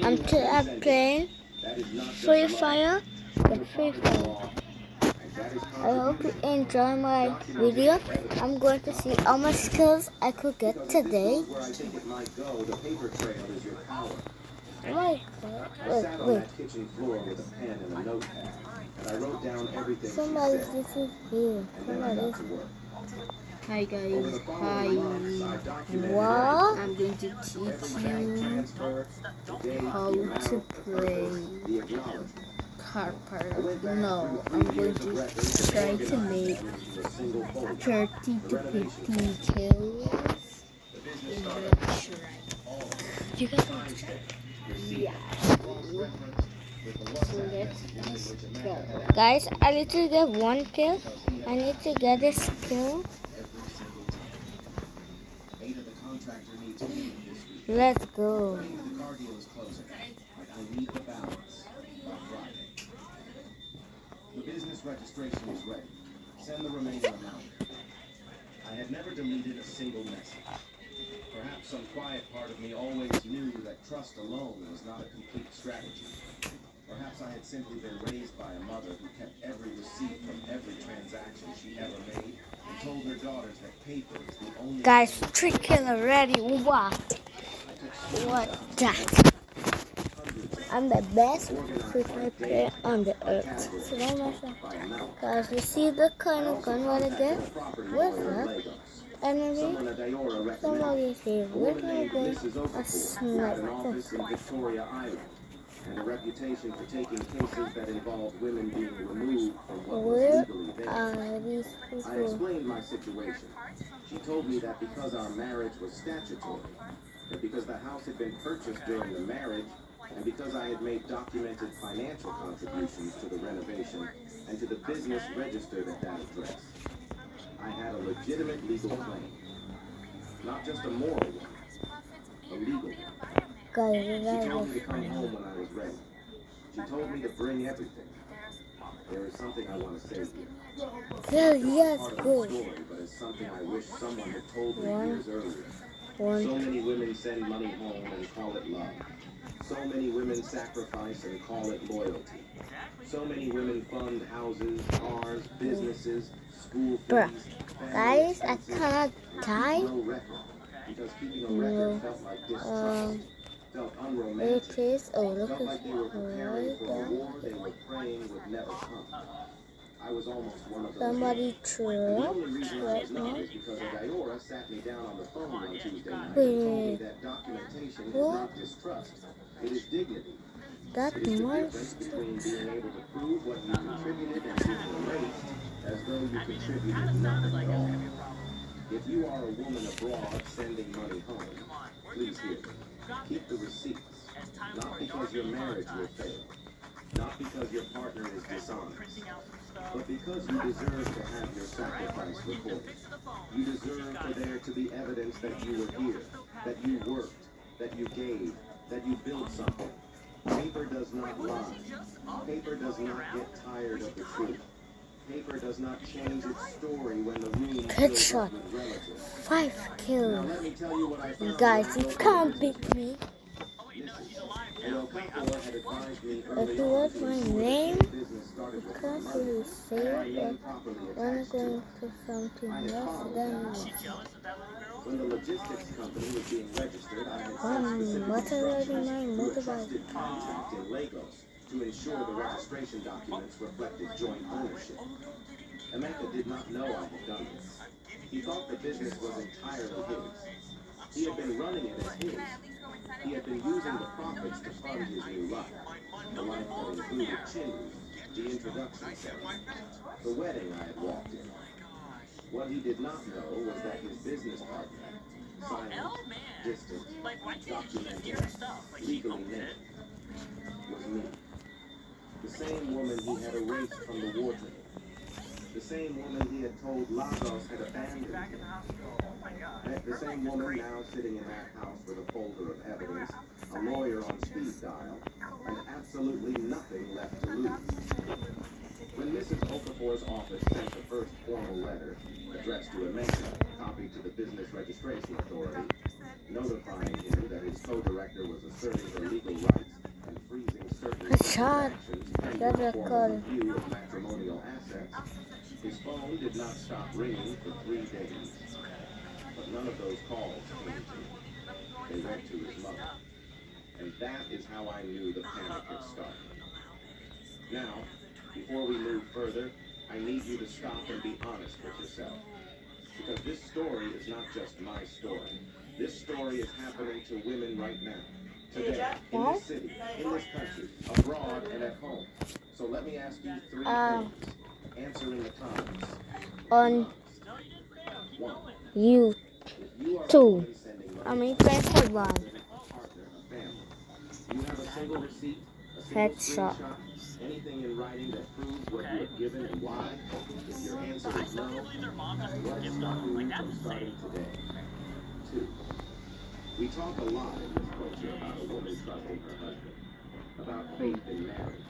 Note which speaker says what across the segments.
Speaker 1: I'm playing Free Fire. I hope you enjoy my video. I'm going to see how much skills I could get today. Wait. Somebody, this is here.
Speaker 2: Hi guys, hi.
Speaker 1: What?
Speaker 2: I'm going to teach you how to play car park. No, I'm going to try to make 30 to 15 kills in the shrine.
Speaker 1: You guys want to try?
Speaker 2: Yeah. So let's go.
Speaker 1: Guys, I need to get 1 kill. I need to get a skill. Let's go.
Speaker 3: The business registration is ready. Send the remaining amount. I had never deleted a single message. Perhaps some quiet part of me always knew that trust alone was not a complete strategy. Perhaps I had simply been raised by a mother who kept every receipt from every transaction she ever made and told her daughters that paper is the only...
Speaker 1: Guys, 3 kill already. What that? I'm the best Free Fire player on the earth. So don't mess up. Guys, you see the kind of gun what I get? What's that? Enemy? Somebody is here. We're gonna get a sniper.
Speaker 3: And a reputation for taking cases that involved women being removed from what was
Speaker 1: Where
Speaker 3: legally theirs.
Speaker 1: are these
Speaker 3: I
Speaker 1: people?
Speaker 3: explained my situation. She told me that because our marriage was statutory, that because the house had been purchased during the marriage, and because I had made documented financial contributions to the renovation and to the business registered at that address, I had a legitimate legal claim. Not just a moral one, a legal one. She told me to come home when I was ready. She told me to bring everything. There is something I want to say here.
Speaker 1: Yes,
Speaker 3: Part of the
Speaker 1: good.
Speaker 3: story, but it's something I wish someone had told me years earlier. So
Speaker 1: One.
Speaker 3: many women send money home and call it love. So many women sacrifice and call it loyalty. So many women fund houses, cars, businesses, school
Speaker 1: Bruh.
Speaker 3: fees.
Speaker 1: Guys, I cannot die.
Speaker 3: No record. Because keeping a record felt like distrust. Felt
Speaker 1: It
Speaker 3: unromantic.
Speaker 1: is. Oh, look
Speaker 3: Felt like they were
Speaker 1: at
Speaker 3: preparing for a
Speaker 1: right
Speaker 3: war they were praying would never come. I was almost one of those.
Speaker 1: Somebody
Speaker 3: The only
Speaker 1: tripped
Speaker 3: reason I
Speaker 1: right
Speaker 3: was not
Speaker 1: now.
Speaker 3: is because Agayora sat me down on the phone one Tuesday night and told me that documentation is not distrust. It is dignity.
Speaker 1: That
Speaker 3: It is the difference
Speaker 1: monster.
Speaker 3: between being able to prove what you contributed and being erased as though you contributed nothing at all. If you are a woman abroad sending money home, please hear me. Keep the receipts. Not because your marriage will fail. Not because your partner is dishonest. But because you deserve to have your sacrifice recorded. You deserve for there to be evidence that you were here, that you worked, that you gave, that you built something. Paper does not lie. Paper does not get tired of the truth. Paper does not change its story when the room fills up with relatives.
Speaker 1: 5
Speaker 3: Now
Speaker 1: kills.
Speaker 3: let me tell you what I found.
Speaker 1: Guys, you can't beat me. If you want my name, you can't really say it, but when I'm going to something else, then
Speaker 3: When the logistics company was being registered, I had
Speaker 1: what already my
Speaker 3: a
Speaker 1: motorbike?
Speaker 3: trusted contact in Lagos to ensure the registration documents reflected joint ownership. Emeka did not know I had done this. He thought the business was entirely his. He had been running it as his. He had been using the profits to fund his new life. A life that included Chindu, the introduction ceremony, the wedding I had walked in. What he did not know was that his business partner, silent, distant, documented, legally named, was me. The same woman he had erased from the wardrobe. The same woman he had told Lagos had abandoned him. The same woman now sitting in that house with a folder of evidence, a lawyer on speed dial, and absolutely nothing left to lose. When Mrs. Okafor's office sent the first formal letter, addressed to Emeka, copied to the Business Registration Authority, notifying him that his co-director was asserting her legal rights
Speaker 1: Chad. That's a call.
Speaker 3: Review of matrimonial assets. His phone did not stop ringing for 3 days. But none of those calls came to me. They went to his mother. And that is how I knew the panic had started. Now, before we move further, I need you to stop and be honest with yourself. Because this story is not just my story. This story is happening to women right now. Today, in this city, in this country, abroad, and at home. So let me ask you 3 things. Answer in the comments.
Speaker 1: On
Speaker 3: 1.
Speaker 1: you
Speaker 3: If you are a
Speaker 1: two.
Speaker 3: woman sending
Speaker 1: I
Speaker 3: money
Speaker 1: mean, press headline.
Speaker 3: to a partner, a family, do you have a single receipt, a single
Speaker 1: Headshot.
Speaker 3: screenshot, anything in writing that proves what you have given and why? If your answer is no, let's stop you from starting today. 2. We talk a lot in this culture about a woman trusting her husband, about faith in marriage,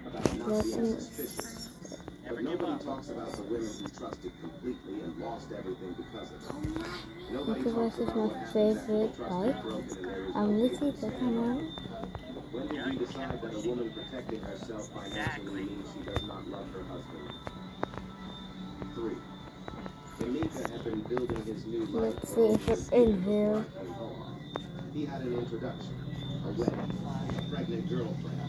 Speaker 3: about not being suspicious. But nobody talks about the women who trusted completely and lost everything because of it. Nobody talks
Speaker 1: This is
Speaker 3: about
Speaker 1: my
Speaker 3: what happens after
Speaker 1: favorite
Speaker 3: trust
Speaker 1: bike.
Speaker 3: is broken and there is
Speaker 1: I'm
Speaker 3: no
Speaker 1: Lizzie
Speaker 3: paper
Speaker 1: Beckham.
Speaker 3: When did we decide that a woman protecting herself financially means she does not love her husband? 3. Emeka had been building his new life.
Speaker 1: Let's see if it's in here.
Speaker 3: He had an introduction, a wedding, a pregnant girlfriend.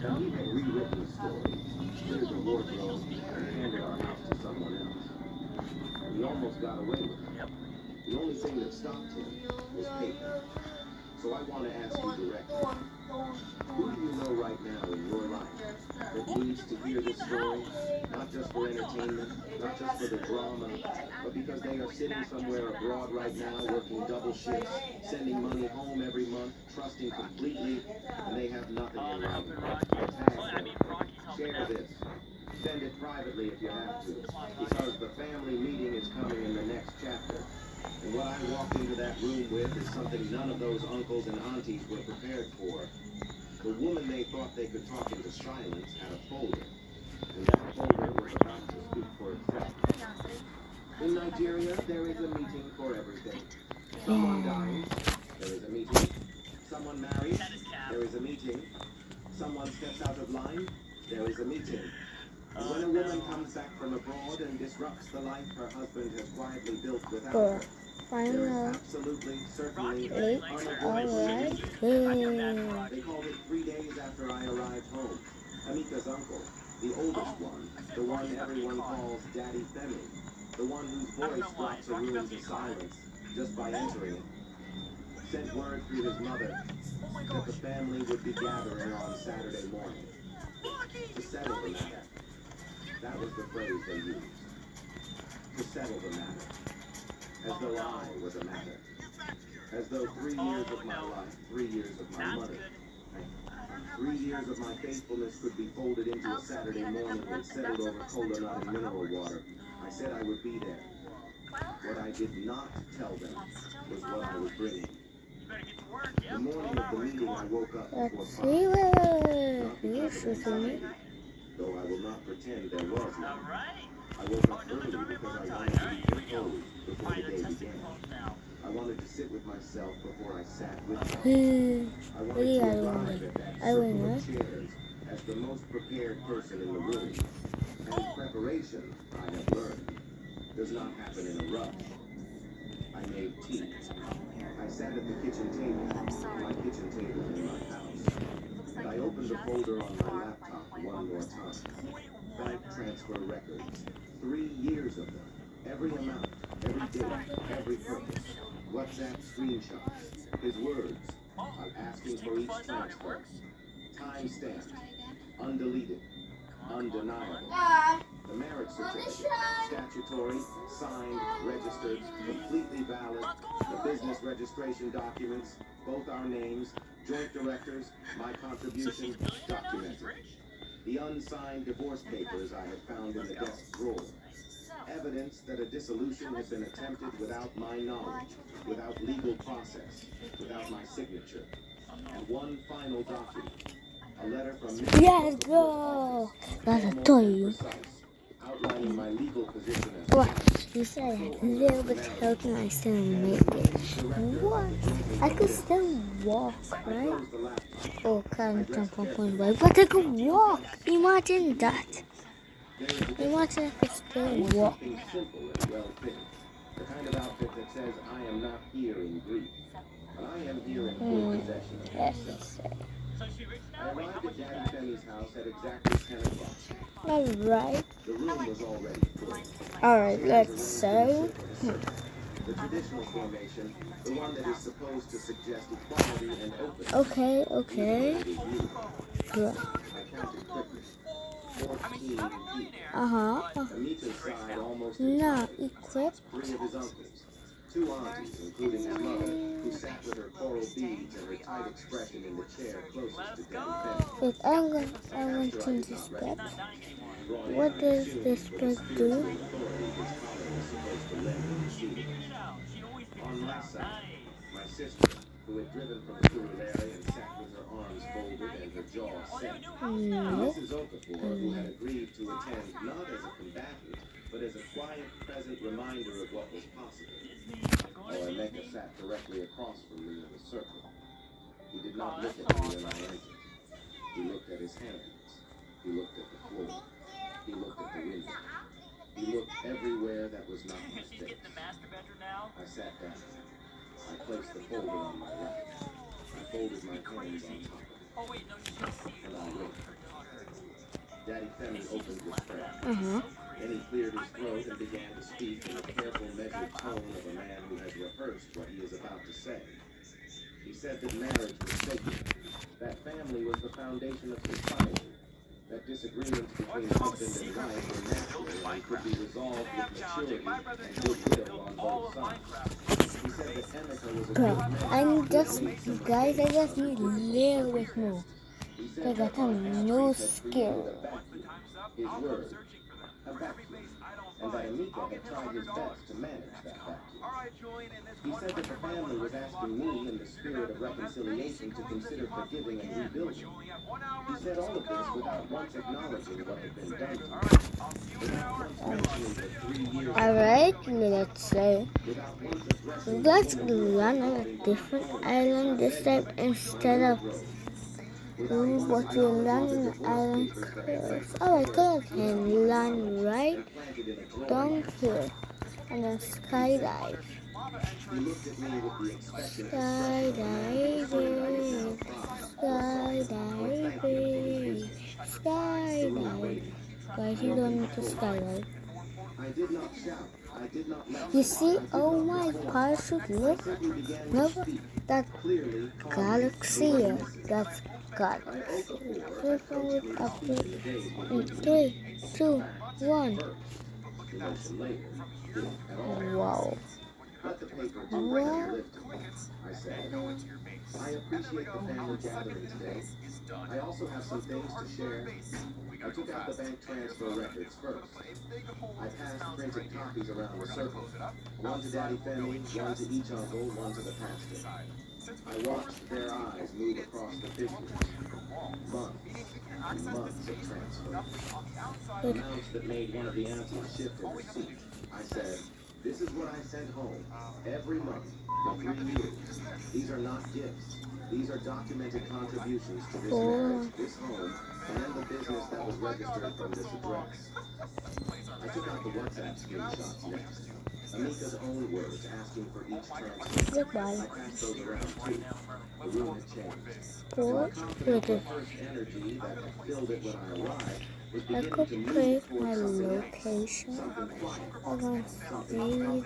Speaker 3: And he had rewritten the story, cleared the wardrobe, and handed our house to someone else. And he almost got away with it. The only thing that stopped him was paper. So I want to ask you directly, who do you know right now in your life that needs to hear this story, not just for entertainment, not just for the drama, but because they are sitting somewhere abroad right now working double shifts, sending money home every month, trusting completely, and they have nothing in writing. Tag them. Share this. Send it privately if you have to, because the family meeting is coming in the next chapter. And what I walked into that room with is something none of those uncles and aunties were prepared for. The woman they thought they could talk into silence had a folder, and that folder was about to speak for itself. In Nigeria, there is a meeting for everything. Someone dies, there is a meeting. Someone marries, there is a meeting. Someone steps out of line, there is a meeting. And when a woman comes back from abroad and disrupts the life her husband has quietly built without her, there is absolutely, certainly, unavoidable
Speaker 1: Alright.
Speaker 3: They called it 3 days after I arrived home. Amika's uncle, the oldest one, the one everyone calls Daddy Femi, the one whose voice drops a room to silence just by entering it, sent word through his mother that the family would be gathering on Saturday morning to settle the matter. That was the phrase they used. To settle the matter. As though I was a matter. As though 3 years of my life, 3 years of my money, 3 years of my faithfulness could be folded into a Saturday morning and settled over cola nut and mineral water. I said I would be there. What I did not tell them was what I was bringing. The morning of the meeting, I woke up before
Speaker 1: Let's
Speaker 3: 5.
Speaker 1: see where
Speaker 3: Not
Speaker 1: you
Speaker 3: because of
Speaker 1: shooting me.
Speaker 3: anxiety, though I will not pretend there was none. I woke up early because I wanted to be composed before the day began. I wanted to sit with myself before I sat with them. I wanted to arrive at that circle of chairs as the most prepared person in the room. And preparation, I have learned, does not happen in a rush. I made tea. I sat at the kitchen table, my kitchen table in my house, and I opened the folder on my laptop one more time. Bank transfer records, 3 years of them, every amount, every date, every purpose. WhatsApp screenshots, his words, I'm asking for each transfer. Time stamped, undeleted, undeniable. The marriage certificate, statutory, signed, registered, completely valid. The business registration documents, both our names, joint directors, my contribution, documented. The unsigned divorce papers I had found in the desk drawer. Evidence that a dissolution had been attempted without my knowledge, without legal process, without my signature. And one final document, a letter from Mr.
Speaker 1: Let's go. That's a toy.
Speaker 3: Precise, outlining my legal position as
Speaker 1: What? You said I had a little bit of health and I still make it. What? I could still walk, right? Oh, can't jump up on way, but I could walk. Imagine that. Imagine I could still walk.
Speaker 3: Something simple and well fitting. The kind of outfit that says, I am not here in grief, but I am here in full possession of
Speaker 1: Let's
Speaker 3: myself.
Speaker 1: say.
Speaker 3: I arrived at Daddy Femi's house at exactly 10 o'clock.
Speaker 1: Alright.
Speaker 3: The room was already full.
Speaker 1: Alright, let's say.
Speaker 3: The traditional formation, the one that is supposed to suggest equality and openness.
Speaker 1: Okay. Good.
Speaker 3: I counted quickly. 14 feet. Amita's side almost
Speaker 1: Not
Speaker 3: entirely.
Speaker 1: equipped.
Speaker 3: 3 of his uncles. 2 aunties, including his mother, who sat with her coral beads and her tight expression in the chair closest to Daddy Femi.
Speaker 1: Wait, I'm going to change the spec. What does this spec do?
Speaker 3: On my side, my sister, who had driven from school area and sat with her arms folded and her jaw set. And Mrs. Okafor, who had agreed to attend not as a combatant, but as a quiet, present reminder of what was possible. Emeka sat directly across from me in the circle. He did not look at me when I entered. He looked at his hands. He looked at the floor. He looked at the window. He looked everywhere that was not my face. I sat down. I placed the folder on my lap. I folded my hands on top of it. And I waited. Daddy Femi opened his prayer. Then he cleared his throat and began to speak in the careful, measured tone of a man who has rehearsed what he is about to say. He said that marriage was sacred, that family was the foundation of society, that disagreements between husband and wife were natural and could be resolved with maturity and goodwill on both sides. He said that Emeka was a
Speaker 1: Bro,
Speaker 3: good man.
Speaker 1: I just need a little bit more.
Speaker 3: He said
Speaker 1: Because I have no skill.
Speaker 3: His word, a vacuum, and that Amika had tried his best to manage that vacuum. He said that the family was asking me, in the spirit of reconciliation, to consider forgiving and rebuilding. He said all of this without once acknowledging what had been done to me. Without once mentioning the 3 years
Speaker 1: Alright, let's say.
Speaker 3: without once addressing
Speaker 1: Let's land on a different island this time instead of what we land on the island curse. Oh, I thought I can land right down here and then skydive.
Speaker 3: he looked at me with the expectant
Speaker 1: Skydiving, skydiving, skydive. Guys, you don't need to skydive.
Speaker 3: I did not shout. I did not laugh.
Speaker 1: You see, oh my parachute, look. No, that
Speaker 3: Clearly,
Speaker 1: galaxy, that's galaxy. So from it up in 3, 2, 1. Wow.
Speaker 3: Let the paper do the
Speaker 1: Wow.
Speaker 3: lifting, I said. I appreciate the family gathering today. I also have some things to share. I took out the bank transfer records first. I passed printed copies around the circle. One to Daddy Femi, one to each uncle, one to the pastor. I watched their eyes move across the figures. Months and months of transfer. Amounts that made one of the aunties shift in her seat. I said, this is what I sent home every month for 3 years. These are not gifts. These are documented contributions to this marriage, this home, and the business that was registered from this address. I took out the WhatsApp screenshots next. Amika's own words asking for each transfer.
Speaker 1: Goodbye.
Speaker 3: I passed those around too. The room had changed.
Speaker 1: Or with it.
Speaker 3: First energy that had filled it when I arrived was
Speaker 1: I
Speaker 3: beginning
Speaker 1: could
Speaker 3: to move
Speaker 1: place
Speaker 3: towards
Speaker 1: my
Speaker 3: something else.
Speaker 1: location.
Speaker 3: Something quiet.
Speaker 1: I'm gonna speed.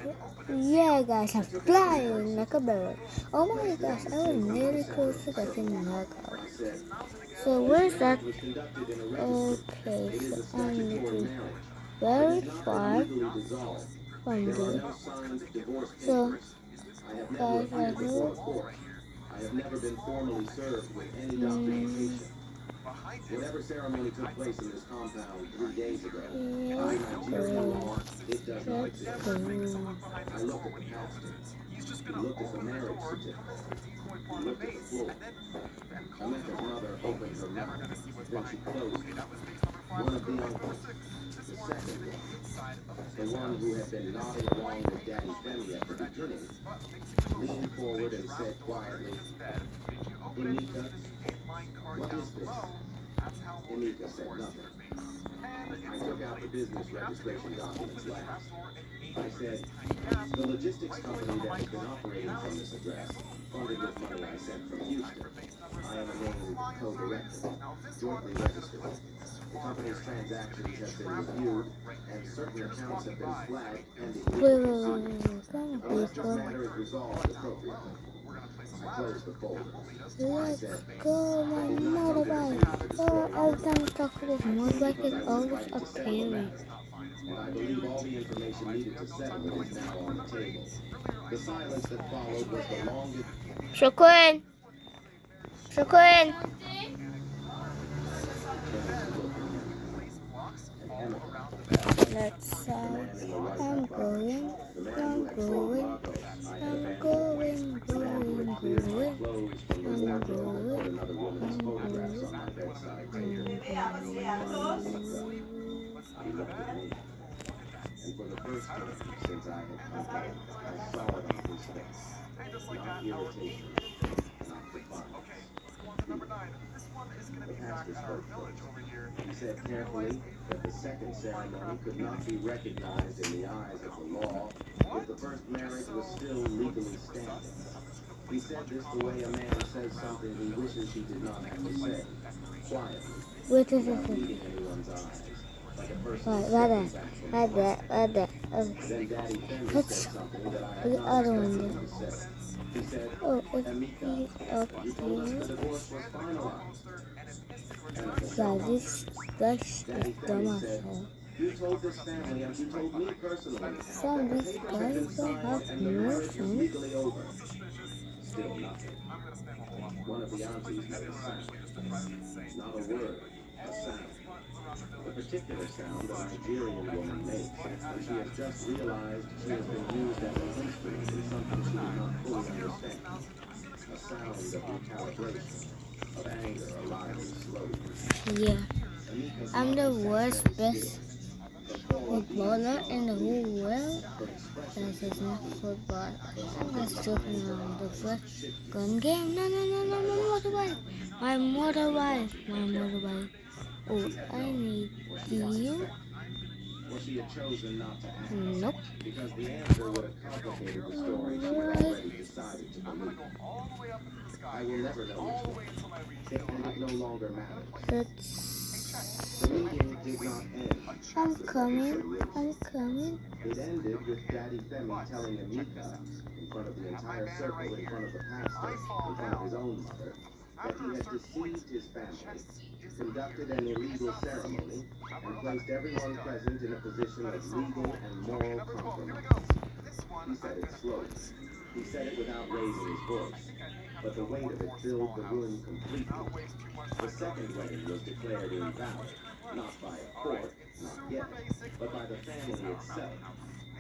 Speaker 1: Yeah, guys, I'm flying like a bird. Oh my gosh, I was nearly close to getting knocked out.
Speaker 3: I said,
Speaker 1: So where's that?
Speaker 3: was conducted in a register.
Speaker 1: Okay,
Speaker 3: It is a
Speaker 1: so I'm
Speaker 3: statutory
Speaker 1: looking
Speaker 3: marriage.
Speaker 1: very
Speaker 3: It is not
Speaker 1: far
Speaker 3: legally dissolved.
Speaker 1: from
Speaker 3: There are
Speaker 1: there.
Speaker 3: no signed divorce
Speaker 1: So,
Speaker 3: papers. I have never
Speaker 1: guys,
Speaker 3: appeared
Speaker 1: right
Speaker 3: before a
Speaker 1: here.
Speaker 3: court. I have never been formally served with any documentation. Whatever ceremony took place in this compound 3 days ago, by Nigerian law, it does not
Speaker 1: Let's
Speaker 3: exist.
Speaker 1: go.
Speaker 3: I looked at the pastor. He looked at the marriage certificate. He looked at the floor. Amika's mother opened her mouth. Then she closed it. One of the uncles, the second one, the one who had been nodding along with Daddy Femi at the beginning, leaned forward and said quietly, Emika, what is this? Emika said nothing. I took out the business registration documents last. I said, the logistics company that has been operating from this address, funded with money I sent from Houston. I am a named co-director, jointly registered. The company's transactions have been reviewed, and certain accounts have been flagged pending legal proceedings. Unless this matter is resolved appropriately. I closed the folder. I
Speaker 1: Let's
Speaker 3: said,
Speaker 1: go, my motorbike. Oh, every time I talk to this motorbike, it's always appearing.
Speaker 3: and I believe all the information needed to settle it is now on the table. The silence that followed was the longest.
Speaker 1: شكرا شكرا. Let's say I'm going, I'm going, I'm going, going, going, I'm going,
Speaker 3: And for the first time since I had come home, I saw it on his face. Not irritation, not defiance. The pastor spoke first. He said carefully that the second ceremony could not be recognized in the eyes of the law if the first marriage was still legally standing. He said this the way a man says something he wishes he did not have to say, quietly,
Speaker 1: Wait,
Speaker 3: without meeting anyone's eyes, like a person
Speaker 1: right
Speaker 3: stepping
Speaker 1: there,
Speaker 3: back from
Speaker 1: right
Speaker 3: the
Speaker 1: there, right there.
Speaker 3: Then Daddy Femi
Speaker 1: Let's
Speaker 3: said something that I had
Speaker 1: the
Speaker 3: not
Speaker 1: other
Speaker 3: expected
Speaker 1: one
Speaker 3: him to say. He said,
Speaker 1: there. Oh, it's
Speaker 3: Emika,
Speaker 1: up
Speaker 3: you told us the
Speaker 1: here.
Speaker 3: divorce was finalized.
Speaker 1: Guys, this
Speaker 3: Daddy
Speaker 1: is
Speaker 3: Femi said,
Speaker 1: dumb.
Speaker 3: you told this family and you told me personally
Speaker 1: Some
Speaker 3: that
Speaker 1: of
Speaker 3: the
Speaker 1: these
Speaker 3: papers had been
Speaker 1: guys don't
Speaker 3: signed
Speaker 1: have
Speaker 3: and the
Speaker 1: no
Speaker 3: marriage was
Speaker 1: sense.
Speaker 3: legally over. Still nothing. One of the aunties made a sound. Not a word, a sound. The particular sound a Nigerian woman makes when she has just realized she has been used as an instrument in something she did not fully understand. A sound of recalibration, of anger arriving slowly.
Speaker 1: Yeah,
Speaker 3: Amika's
Speaker 1: I'm
Speaker 3: mother
Speaker 1: the
Speaker 3: sat
Speaker 1: worst
Speaker 3: very
Speaker 1: best
Speaker 3: still.
Speaker 1: footballer in the whole world.
Speaker 3: Her expression
Speaker 1: This is
Speaker 3: did
Speaker 1: not
Speaker 3: move.
Speaker 1: football. I'm
Speaker 3: Her
Speaker 1: just joking
Speaker 3: eyes
Speaker 1: around. The first
Speaker 3: shifted.
Speaker 1: gun game. No, no, no, no, no, motorbike. My motorbike. My motorbike. Oh, I need you.
Speaker 3: Or she had chosen not to ask.
Speaker 1: Nope.
Speaker 3: Because the answer would have complicated the story she had already decided to believe. I will never know which one. And it no longer matters.
Speaker 1: Let's.
Speaker 3: The meeting did not end.
Speaker 1: I'm coming. I'm coming.
Speaker 3: It ended with Daddy Femi telling Emika, in front of the entire circle, in front of the pastor, in front of his own mother, that he had deceived his family, conducted an illegal ceremony, and placed everyone present in a position of legal and moral compromise. He said it slowly. He said it without raising his voice, but the weight of it filled the room completely. The second wedding was declared invalid, not by a court, not yet, but by the family itself,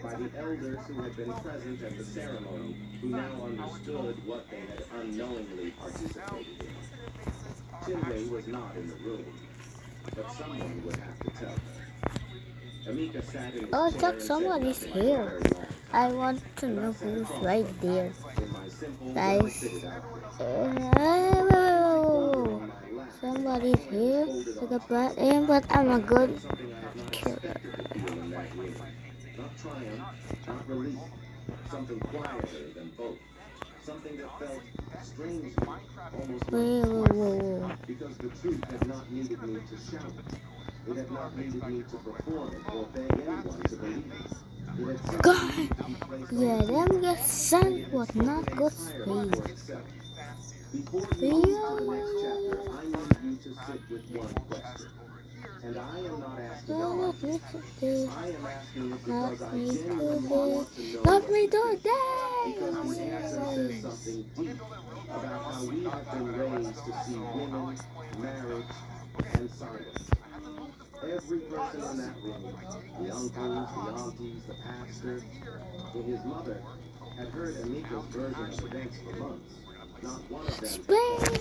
Speaker 3: by the elders who had been present at the ceremony, who now understood what they had unknowingly participated in. Chinwe was not in the room, but someone would have to tell her. Amika sat in his
Speaker 1: Oh,
Speaker 3: chair
Speaker 1: look,
Speaker 3: and
Speaker 1: somebody's
Speaker 3: said nothing for a
Speaker 1: here.
Speaker 3: very long time.
Speaker 1: I want to know who's right there.
Speaker 3: In my simple,
Speaker 1: Guys.
Speaker 3: well-fitted outfit.
Speaker 1: Somebody's here. Look at that. And but I'm a good
Speaker 3: Something I had not
Speaker 1: killer.
Speaker 3: expected to feel in that room. Not triumph, not relief. Something quieter than both. Something that felt strangely, almost like
Speaker 1: Whoa.
Speaker 3: because the truth had not needed me to shout it. It had not needed me to perform it or beg anyone to believe it. It had simply
Speaker 1: God.
Speaker 3: needed to be placed on
Speaker 1: Yeah,
Speaker 3: the table.
Speaker 1: them get sent
Speaker 3: And it
Speaker 1: was
Speaker 3: had
Speaker 1: not
Speaker 3: spoken
Speaker 1: good
Speaker 3: entirely for
Speaker 1: speed.
Speaker 3: itself. Before you move to the next chapter, I need you to sit with one question. And I am not asking it
Speaker 1: Not
Speaker 3: lightly.
Speaker 1: me today.
Speaker 3: I am asking it
Speaker 1: Not
Speaker 3: because I
Speaker 1: me
Speaker 3: genuinely
Speaker 1: today.
Speaker 3: want to know
Speaker 1: Not
Speaker 3: what
Speaker 1: me
Speaker 3: you think.
Speaker 1: today.
Speaker 3: Because the answer says something deep about how we have been raised to see women, marriage, and silence. Every person in that room, the uncles, the aunties, the pastor, and his mother, had heard Amika's version of events for months. Not one of them
Speaker 1: Speed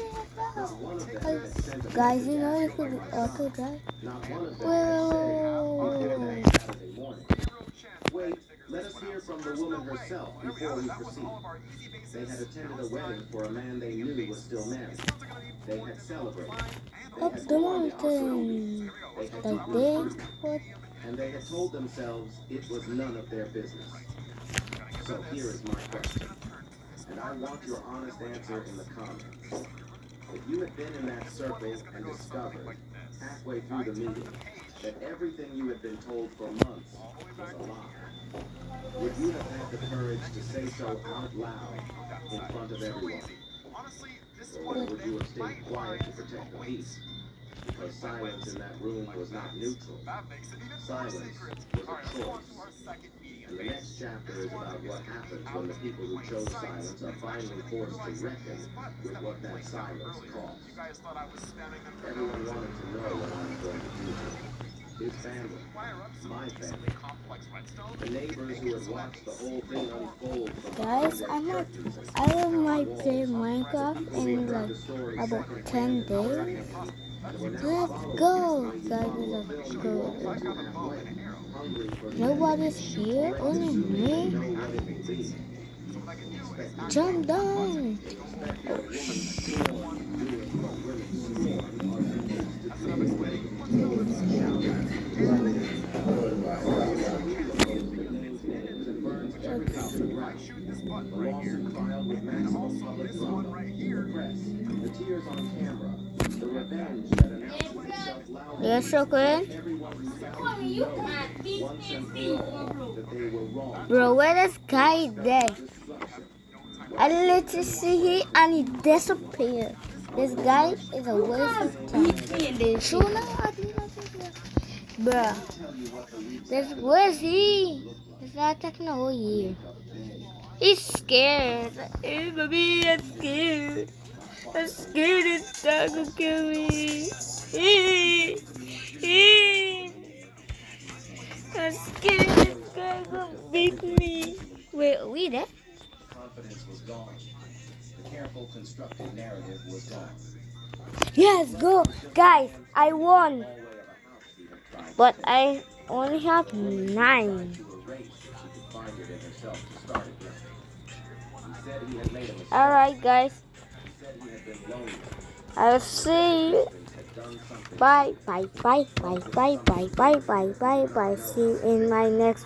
Speaker 3: not one of them had sent a
Speaker 1: Guys, you
Speaker 3: message
Speaker 1: know you
Speaker 3: asking
Speaker 1: could
Speaker 3: for
Speaker 1: auto drive.
Speaker 3: Not one of them had said it before that Saturday morning. Wait, let us hear from the woman herself before we proceed. They had attended a wedding for a man they knew was still married. They had celebrated. They
Speaker 1: Up
Speaker 3: had
Speaker 1: the
Speaker 3: gone the opposite
Speaker 1: mountain.
Speaker 3: They had
Speaker 1: Like
Speaker 3: eaten
Speaker 1: this.
Speaker 3: fruit,
Speaker 1: What?
Speaker 3: and they had told themselves it was none of their business. So here is my question, and I want your honest answer in the comments. If you had been in that circle and discovered, halfway through the meeting, that everything you had been told for months was a lie, would you have had the courage to say so out loud in front of everyone? Or would you have stayed quiet to protect the peace? Because silence in that room was not neutral. Silence was a choice. And the next chapter is about what happens when the people who chose silence are finally forced to reckon with what that silence costs. Everyone wanted to know what I was going to do to him. His family, my family, the neighbors who had watched the whole thing unfold from
Speaker 1: Guys, I might play Minecraft in like about 10 days. Let's go, guys. Let's go. Nobody's here, only me. Jump down. Yes, okay. Bro, where is guy there? I literally see him and he disappeared. This guy is a waste of time. Sooner or later, bruh. Where is he? He's not taking a whole year. He's scared. Hey, baby, I'm scared. I'm scared this dog will kill me. I'm scared this guy will beat me. Wait, are we there?
Speaker 3: Confidence was gone. The careful, constructed narrative was gone.
Speaker 1: Yes, go. Guys, I won. But I only have 9. Alright, guys. I'll see you. Bye, bye, bye, bye, bye, bye, bye, bye, bye, bye. See you in my next